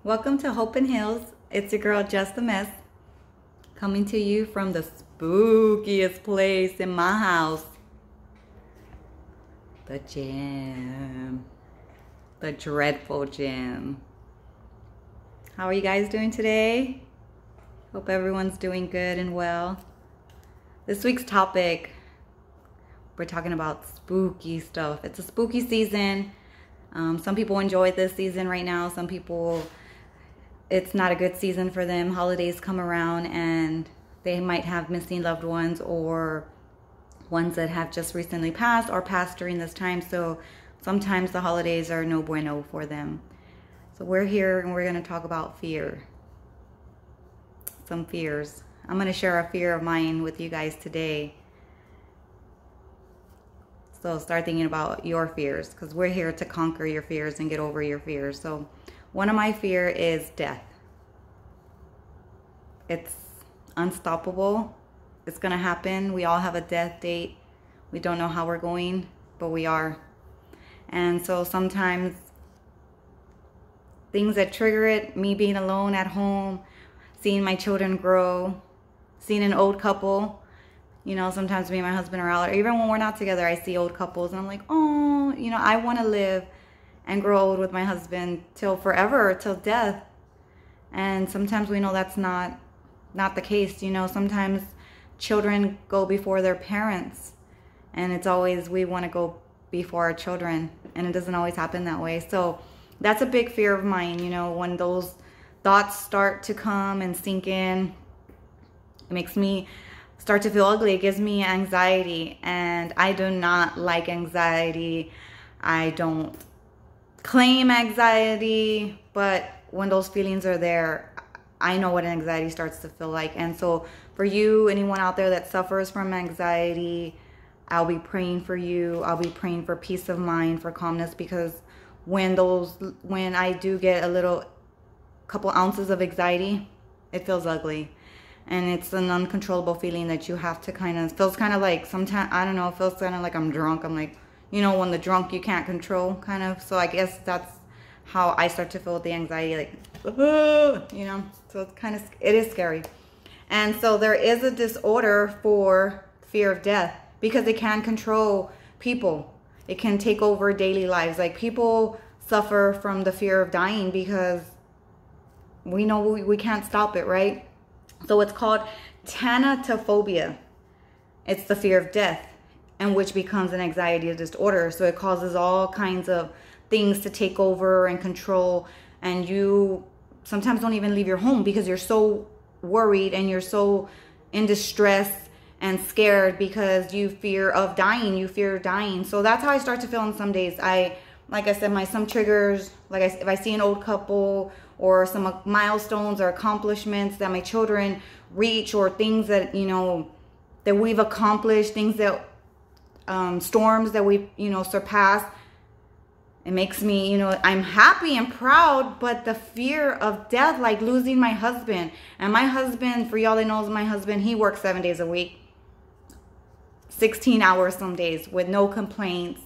Welcome to Hope and Hills. It's your girl, Just a Mess, coming to you from the spookiest place in my house. The gym. The dreadful gym. How are you guys doing today? Hope everyone's doing good and well. This week's topic, we're talking about spooky stuff. It's a spooky season. Some people enjoy this season right now. Some people, it's not a good season for them. Holidays come around and they might have missing loved ones or ones that have just recently passed or passed during this time. So sometimes the holidays are no bueno for them. So we're here and we're going to talk about fear. Some fears. I'm going to share a fear of mine with you guys today. So start thinking about your fears, because we're here to conquer your fears and get over your fears. So one of my fear is death. It's unstoppable. It's going to happen. We all have a death date. We don't know how we're going, but we are. And so sometimes things that trigger it, me being alone at home, seeing my children grow, seeing an old couple. You know, sometimes me and my husband are out, or even when we're not together, I see old couples and I'm like, oh, you know, I want to live and grow old with my husband till forever, till death. And sometimes we know that's not the case. You know, sometimes children go before their parents, and it's always we want to go before our children, and it doesn't always happen that way. So that's a big fear of mine. You know, when those thoughts start to come and sink in, it makes me start to feel ugly. It gives me anxiety, and I do not like anxiety. I don't claim anxiety, but when those feelings are there, I know what anxiety starts to feel like. And so for you, anyone out there that suffers from anxiety, I'll be praying for you. I'll be praying for peace of mind, for calmness, because when I do get couple ounces of anxiety, it feels ugly. And it's an uncontrollable feeling that you have to feels kind of like sometimes, I don't know, it feels kind of like I'm drunk. I'm like, you know, when the drunk you can't control, kind of. So I guess that's how I start to feel with the anxiety, like, you know. So it is scary. And so there is a disorder for fear of death, because it can control people. It can take over daily lives. Like, people suffer from the fear of dying because we know we can't stop it, right? So it's called Tanatophobia. It's the fear of death, and which becomes an anxiety disorder. So it causes all kinds of things to take over and control, and you sometimes don't even leave your home because you're so worried and you're so in distress and scared because you fear of dying. You fear dying. So that's how I start to feel on some days. Like I said, some triggers, if I see an old couple or some milestones or accomplishments that my children reach, or things that, you know, that we've accomplished, things that, storms that we've, you know, surpassed, it makes me, you know, I'm happy and proud. But the fear of death, like losing my husband, and my husband, for y'all that knows my husband, he works 7 days a week, 16 hours some days with no complaints.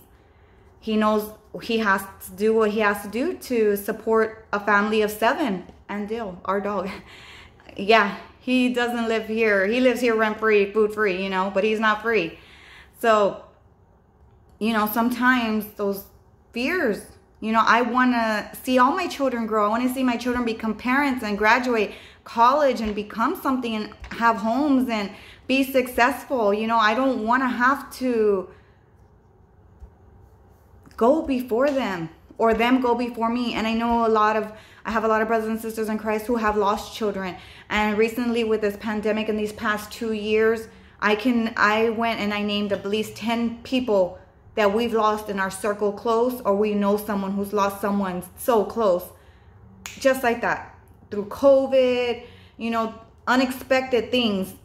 He knows he has to do what he has to do to support a family of 7 and Dill, our dog. Yeah, he doesn't live here. He lives here rent-free, food-free, you know, but he's not free. So, you know, sometimes those fears, you know, I want to see all my children grow. I want to see my children become parents and graduate college and become something and have homes and be successful. You know, I don't want to have to go before them or them go before me. And I know I have a lot of brothers and sisters in Christ who have lost children. And recently with this pandemic in these past 2 years, I went and I named at least 10 people that we've lost in our circle close, or we know someone who's lost someone so close. Just like that. Through COVID, you know, unexpected things.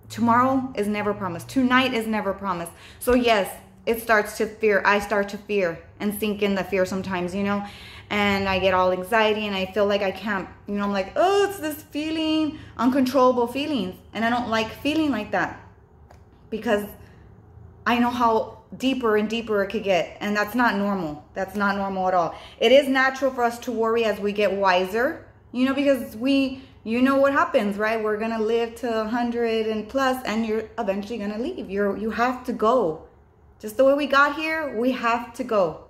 Tomorrow is never promised. Tonight is never promised. So yes, it starts to fear. I start to fear and sink in the fear sometimes, you know, and I get all anxiety and I feel like I can't, you know, I'm like, oh, it's this feeling, uncontrollable feelings. And I don't like feeling like that, because I know how deeper and deeper it could get. And that's not normal. That's not normal at all. It is natural for us to worry as we get wiser You know, because you know what happens, right? We're going to live to 100 and plus, and you're eventually going to leave. You have to go. Just the way we got here, we have to go.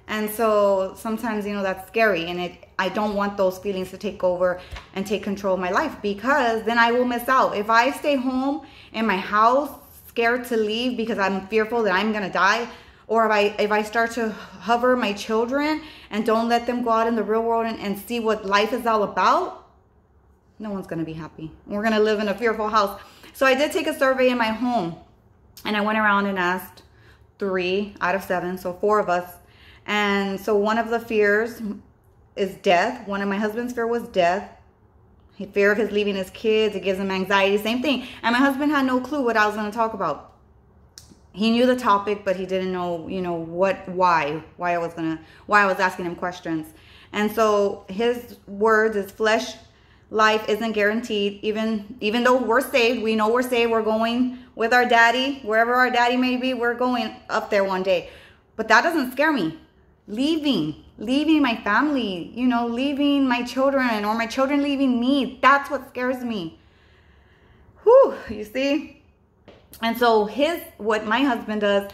And so sometimes, you know, that's scary. And I don't want those feelings to take over and take control of my life, because then I will miss out. If I stay home in my house, scared to leave because I'm fearful that I'm going to die, or if I start to hover my children and don't let them go out in the real world and see what life is all about, no one's going to be happy. We're going to live in a fearful house. So I did take a survey in my home, and I went around and asked 3 out of 7, so 4 of us. And so one of the fears is death. One of my husband's fear was death. Fear of his leaving his kids. It gives him anxiety. Same thing. And my husband had no clue what I was going to talk about. He knew the topic, but he didn't know, you know, why I was asking him questions. And so his words is flesh life isn't guaranteed. Even though we're saved, we know we're saved. We're going with our daddy, wherever our daddy may be. We're going up there one day. But that doesn't scare me. Leaving my family, you know, leaving my children, or my children leaving me. That's what scares me. Whew, you see? And so what my husband does,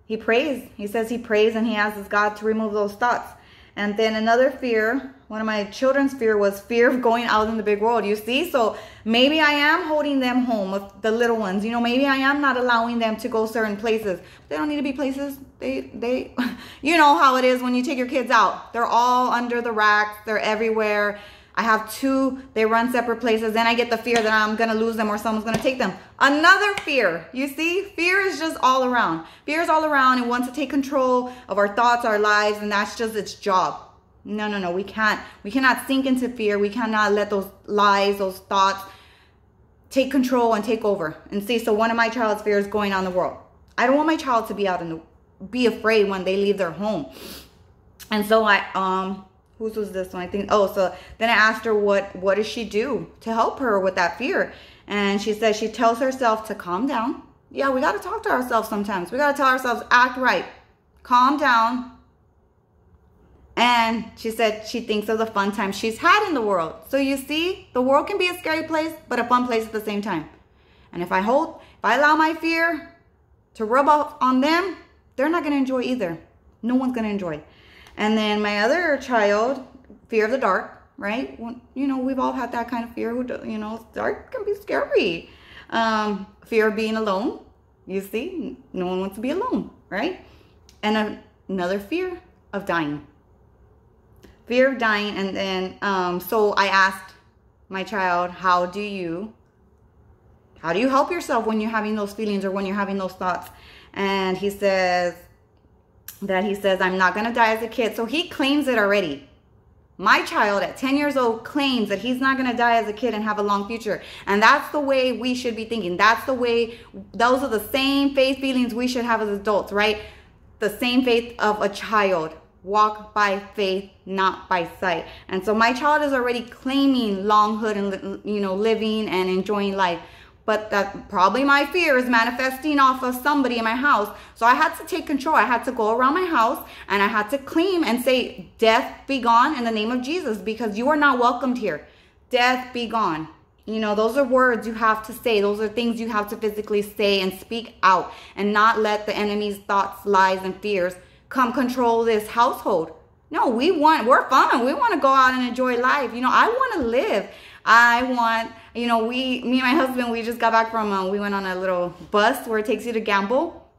he prays. He says he prays and he asks God to remove those thoughts. And then another fear, one of my children's fear was fear of going out in the big world, you see? So maybe I am holding them home with the little ones. You know, maybe I am not allowing them to go certain places. They don't need to be places. They you know how it is when you take your kids out. They're all under the racks. They're everywhere. I have 2, they run separate places. Then I get the fear that I'm going to lose them or someone's going to take them. Another fear, you see? Fear is just all around. Fear is all around. It wants to take control of our thoughts, our lives, and that's just its job. No, we can't. We cannot sink into fear. We cannot let those lies, those thoughts take control and take over. And see, so one of my child's fears is going out in the world. I don't want my child to be afraid when they leave their home. And so whose was this one? I think, so then I asked her what does she do to help her with that fear? And she said she tells herself to calm down. Yeah, we got to talk to ourselves sometimes. We got to tell ourselves, act right. Calm down. And she said she thinks of the fun times she's had in the world. So you see, the world can be a scary place, but a fun place at the same time. And if I allow my fear to rub off on them, they're not going to enjoy either. No one's going to enjoy. And then my other child, fear of the dark, right? You know, we've all had that kind of fear. You know, dark can be scary. Fear of being alone. You see, no one wants to be alone, right? And another fear of dying. Fear of dying. And then, so I asked my child, how do you help yourself when you're having those feelings or when you're having those thoughts? And he says, I'm not going to die as a kid. So he claims it already. My child at 10 years old claims that he's not going to die as a kid and have a long future. And that's the way we should be thinking. Those are the same faith feelings we should have as adults, right? The same faith of a child. Walk by faith, not by sight. And so my child is already claiming longhood and, you know, living and enjoying life. But that probably my fear is manifesting off of somebody in my house. So I had to take control. I had to go around my house and I had to claim and say, death be gone in the name of Jesus, because you are not welcomed here. Death be gone. You know, those are words you have to say. Those are things you have to physically say and speak out, and not let the enemy's thoughts, lies, and fears come control this household. No, we're fun. We want to go out and enjoy life. You know, I want to live. You know, me and my husband, we just got back from, we went on a little bus where it takes you to gamble.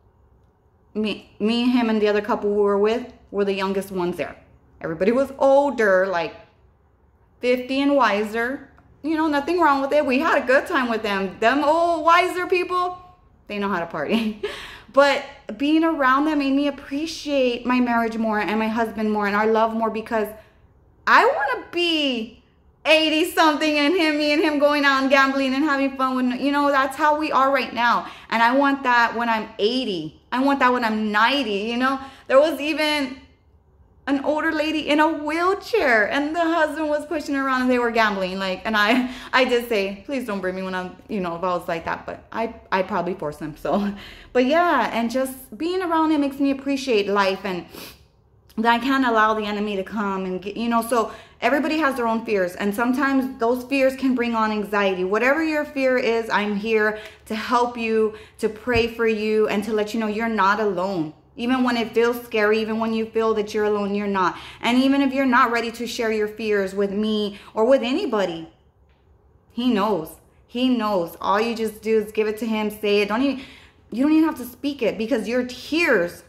Me, him, and the other couple we were with were the youngest ones there. Everybody was older, like 50 and wiser. You know, nothing wrong with it. We had a good time with them. Them old, wiser people, they know how to party. But being around them made me appreciate my marriage more and my husband more and our love more, because I want to be 80 something and me and him going out and gambling and having fun with, you know, that's how we are right now. And I want that when I'm 80. I want that when I'm 90, you know. There was even an older lady in a wheelchair and the husband was pushing her around and they were gambling, like, and I did say, please don't bring me when I'm, you know, if I was like that, but I probably force him. So, but yeah, and just being around him makes me appreciate life, and that I can't allow the enemy to come and get, you know. So Everybody has their own fears, and sometimes those fears can bring on anxiety. Whatever your fear is, I'm here to help you, to pray for you, and to let you know you're not alone. Even when it feels scary, even when you feel that you're alone, you're not. And even if you're not ready to share your fears with me or with anybody, he knows. He knows. All you just do is give it to him, say it. You don't even have to speak it, because your tears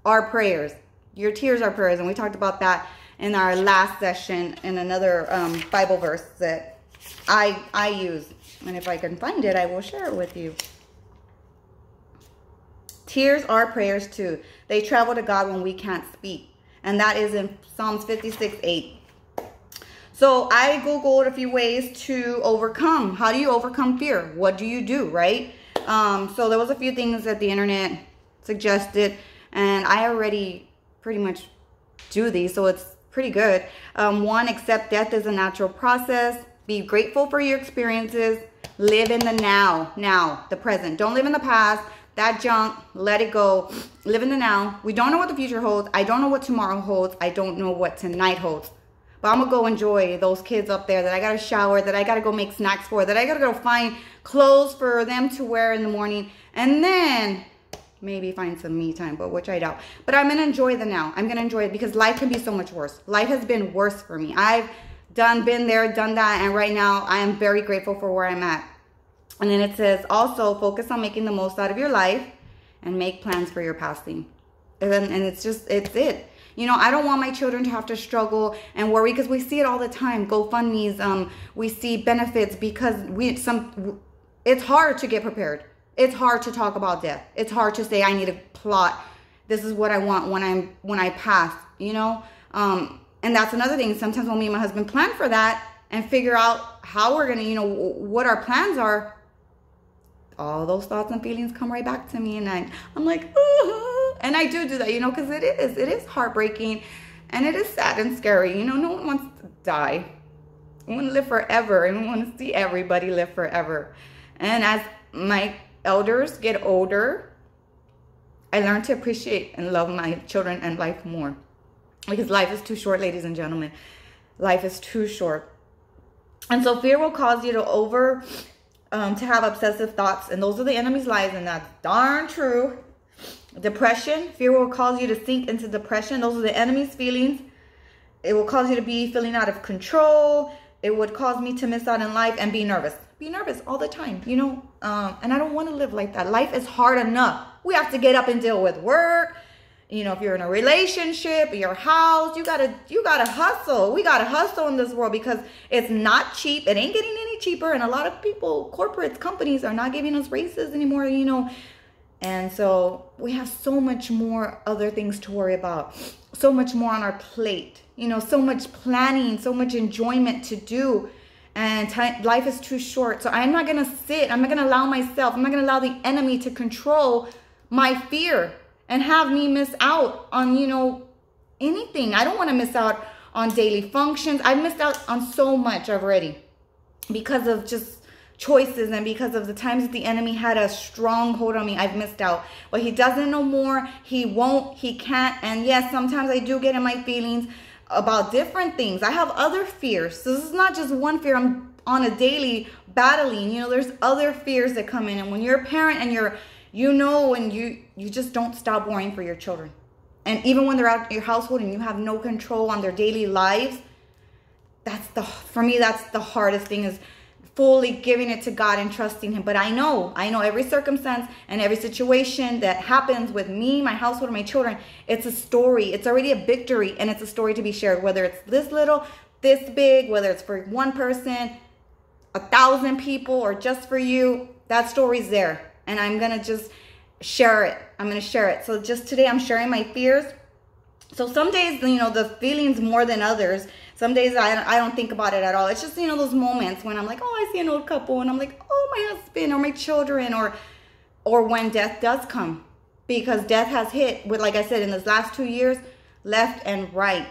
are prayers. Your tears are prayers. And we talked about that in our last session in another Bible verse that I use. And if I can find it, I will share it with you. Tears are prayers too. They travel to God when we can't speak. And that is in Psalms 56:8. So I Googled a few ways to overcome. How do you overcome fear? What do you do, right? So there was a few things that the internet suggested. And I already pretty much do these, so it's pretty good. One, accept death as a natural process. Be grateful for your experiences. Live in the now, the present. Don't live in the past. That junk, let it go. Live in the now. We don't know what the future holds. I don't know what tomorrow holds. I don't know what tonight holds. But I'm going to go enjoy those kids up there that I got to shower, that I got to go make snacks for, that I got to go find clothes for them to wear in the morning. And then maybe find some me time, but which I doubt. But I'm going to enjoy the now. I'm going to enjoy it, because life can be so much worse. Life has been worse for me. I've been there, done that. And right now I am very grateful for where I'm at. And then it says, also focus on making the most out of your life and make plans for your passing. And it's it. You know, I don't want my children to have to struggle and worry, because we see it all the time. GoFundMe's, we see benefits, because it's hard to get prepared. It's hard to talk about death. It's hard to say, I need a plot. This is what I want when I pass, you know? And that's another thing. Sometimes when me and my husband plan for that and figure out how we're going to, you know, what our plans are, all those thoughts and feelings come right back to me, and I'm like, ooh. And I do that, you know, because it is heartbreaking, and it is sad and scary. You know, no one wants to die. We want to live forever, and we want to see everybody live forever. And as my elders get older, I learn to appreciate and love my children and life more, because life is too short, ladies and gentlemen. Life is too short. And so fear will cause you to have obsessive thoughts, and those are the enemy's lies, and that's darn true. Depression, fear will cause you to sink into depression. Those are the enemy's feelings. It will cause you to be feeling out of control. It would cause me to miss out in life and be nervous. Be nervous all the time, you know, and I don't want to live like that. Life is hard enough. We have to get up and deal with work. You know, if you're in a relationship, your house, you gotta hustle. We gotta hustle in this world, because it's not cheap. It ain't getting any cheaper. And a lot of people, corporates, companies are not giving us raises anymore, you know. And so we have so much more other things to worry about. So much more on our plate, you know, so much planning, so much enjoyment to do. And life is too short. So I'm not going to sit. I'm not going to allow myself. I'm not going to allow the enemy to control my fear and have me miss out on, you know, anything. I don't want to miss out on daily functions. I've missed out on so much already because of just choices, and because of the times that the enemy had a strong hold on me. I've missed out. But he doesn't no more. He won't. He can't. And yes, sometimes I do get in my feelings about different things. I have other fears. So this is not just one fear. I'm on a daily battling. You know, there's other fears that come in. And when you're a parent and you just don't stop worrying for your children. And even when they're out in your household and you have no control on their daily lives, for me, that's the hardest thing, is fully giving it to God and trusting him. But I know every circumstance and every situation that happens with me, my household, and my children, it's a story. It's already a victory, and it's a story to be shared, whether it's this little, this big, whether it's for one person, 1,000 people, or just for you. That story's there, and I'm going to just share it. I'm going to share it. So just today, I'm sharing my fears. So some days, you know, the feelings more than others. Some days I don't think about it at all. It's just, you know, those moments when I'm like, oh, I see an old couple, and I'm like, oh, my husband or my children, or when death does come, because death has hit with, like I said, in this last 2 years, left and right.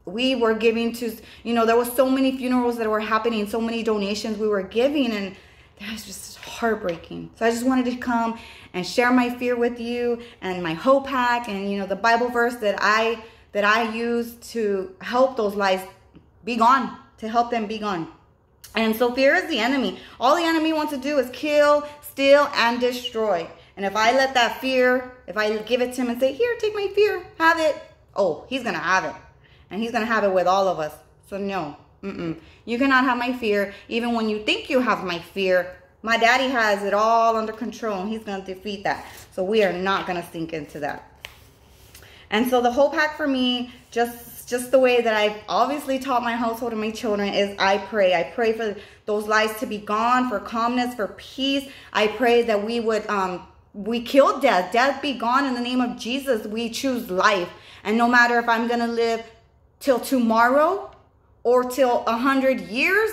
We were giving to, you know, there was so many funerals that were happening, so many donations we were giving, and that was just heartbreaking. So I just wanted to come and share my fear with you, and my hope hack, and, you know, the Bible verse that I use to help those lies be gone, to help them be gone. And so fear is the enemy. All the enemy wants to do is kill, steal, and destroy. And if I let that fear, if I give it to him and say, here, take my fear, have it. Oh, he's going to have it. And he's going to have it with all of us. So no, you cannot have my fear. Even when you think you have my fear, my daddy has it all under control. And he's going to defeat that. So we are not going to sink into that. And so the whole pack for me, just the way that I've obviously taught my household and my children, is I pray. I pray for those lies to be gone, for calmness, for peace. I pray that we would, we kill death. Death be gone in the name of Jesus. We choose life. And no matter if I'm going to live till tomorrow or till 100 years,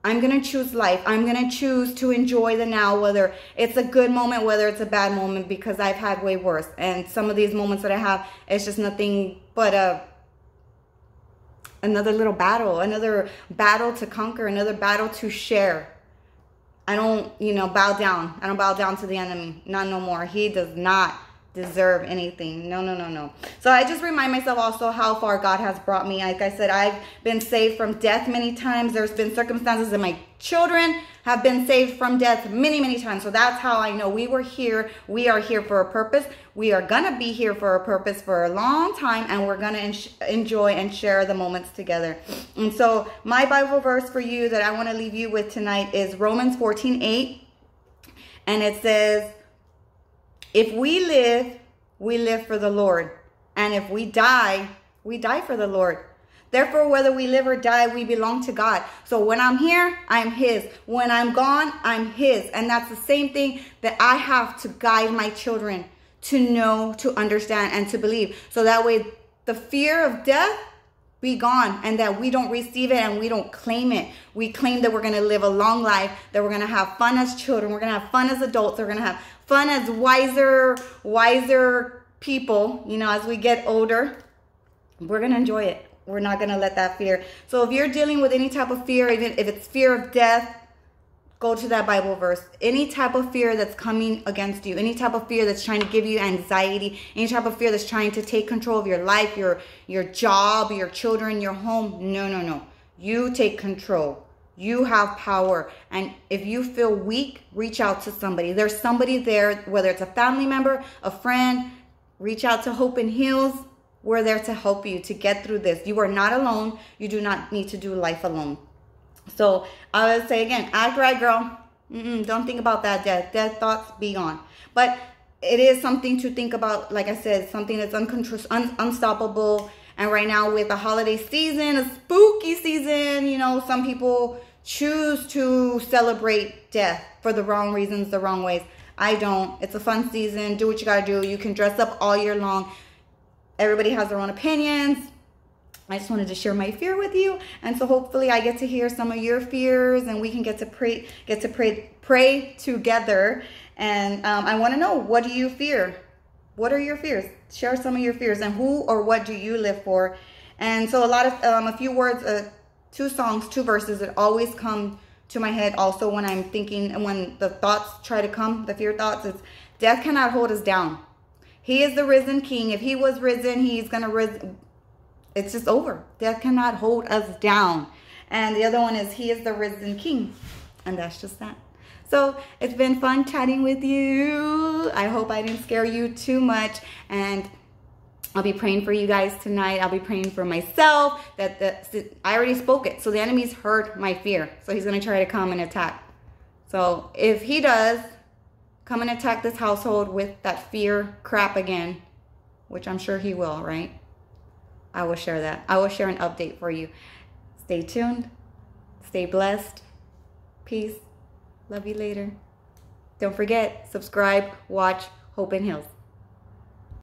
I'm going to choose life. I'm going to choose to enjoy the now, whether it's a good moment, whether it's a bad moment, because I've had way worse. And some of these moments that I have, it's just nothing but another little battle, another battle to conquer, another battle to share. I don't, bow down. I don't bow down to the enemy. Not no more. He does not deserve anything. No. So I just remind myself also how far God has brought me. Like I said, I've been saved from death many times. There's been circumstances that my children have been saved from death many times. So that's how I know we are here for a purpose. We are going to be here for a purpose for a long time, and we're going to enjoy and share the moments together. And so my Bible verse for you that I want to leave you with tonight is Romans 14:8. And it says, if we live for the Lord. And if we die for the Lord. Therefore, whether we live or die, we belong to God. So when I'm here, I'm his. When I'm gone, I'm his. And that's the same thing that I have to guide my children to know, to understand, and to believe. So that way, the fear of death be gone, and that we don't receive it and we don't claim it. We claim that we're going to live a long life, that we're going to have fun as children, we're going to have fun as adults, we're going to have fun as wiser people, as we get older. We're going to enjoy it. We're not going to let that fear. So if you're dealing with any type of fear, even if it's fear of death, go to that Bible verse. Any type of fear that's coming against you, any type of fear that's trying to give you anxiety, any type of fear that's trying to take control of your life, your job, your children, your home. No. You take control. You have power. And if you feel weak, reach out to somebody. There's somebody there, whether it's a family member, a friend. Reach out to Hope and Heals. We're there to help you to get through this. You are not alone. You do not need to do life alone. So I would say again, act right, girl. Don't think about that death. Death thoughts, be gone. But it is something to think about. Like I said, something that's unstoppable. And right now with the holiday season, a spooky season, some people choose to celebrate death for the wrong reasons, the wrong ways. I don't. It's a fun season. Do what you got to do. You can dress up all year long. Everybody has their own opinions. I just wanted to share my fear with you. And so hopefully I get to hear some of your fears, and we can get to pray together. And I want to know, what do you fear? What are your fears? Share some of your fears, and who or what do you live for? And so a few words, 2 songs, 2 verses that always come to my head also when I'm thinking, and when the thoughts try to come, the fear thoughts, it's death cannot hold us down. He is the risen King. If he was risen, he's going to rise. It's just over. Death cannot hold us down. And the other one is, he is the risen King. And that's just that. So it's been fun chatting with you. I hope I didn't scare you too much. And I'll be praying for you guys tonight. I'll be praying for myself. I already spoke it. So the enemy's heard my fear. So he's going to try to come and attack. So if he does come and attack this household with that fear crap again, which I'm sure he will, right? I will share that. I will share an update for you. Stay tuned. Stay blessed. Peace. Love you later. Don't forget, subscribe, watch Hope and Heals.